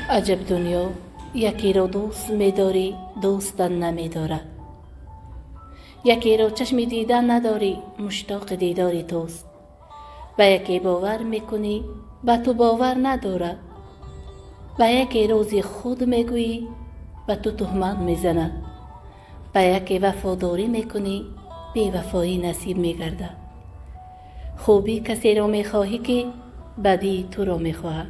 عجب دنیا، یکی را دوست می‌داری دوستت نمی‌دارد، یکی را چشم دیدن نداری مشتاق دیدار توست، به یکی باور می‌کنی به تو باور ندارد، به یکی روزی خود می‌گویی به تو تهمت می‌زند، به یکی وفاداری می‌کنی بی وفایی نصیب می‌گردد. خوبی کسی را می‌خواهی که بدی تو را می‌خواهد.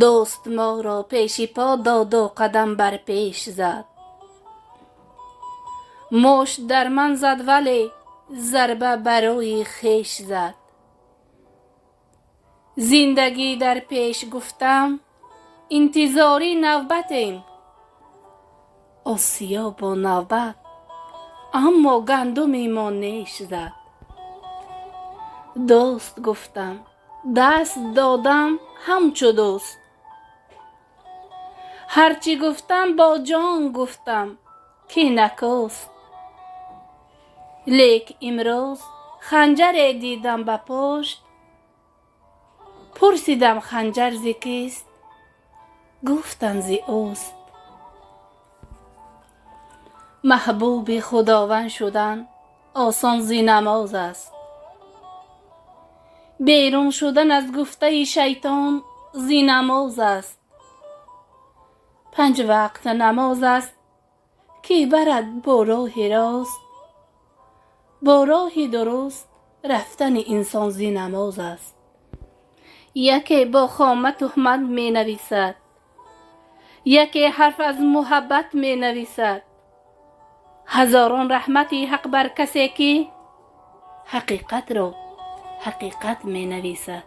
دوست ما را پیش پا داد و قدم بر پیش زد، مشت در من زد ولی ضربه برای خویش زد. زندگی در پیش گفتم انتظاری نوبتیم، آسیا با نوبت اما گندم ما نیش زد. دوست گفتم دست دادم همچو دوست، هرچی گفتم با جان گفتم که نکوست. لیک امروز خنجر دیدم به پشت، پرسیدم خنجر ز کیست گفتند ز اوست. محبوب خداوند شدن آسان ز نماز است، بیرون شدن از گفته شیطان ز نماز است. 5 وقت نماز است که برد با راه راست، با راه درست رفتن انسان ز نماز است. یکی با خامه تهمت می نویسد، یکی حرف از محبت می نویسد. هزاران رحمت حق بر کسی که حقیقت را حقیقت می نویسد.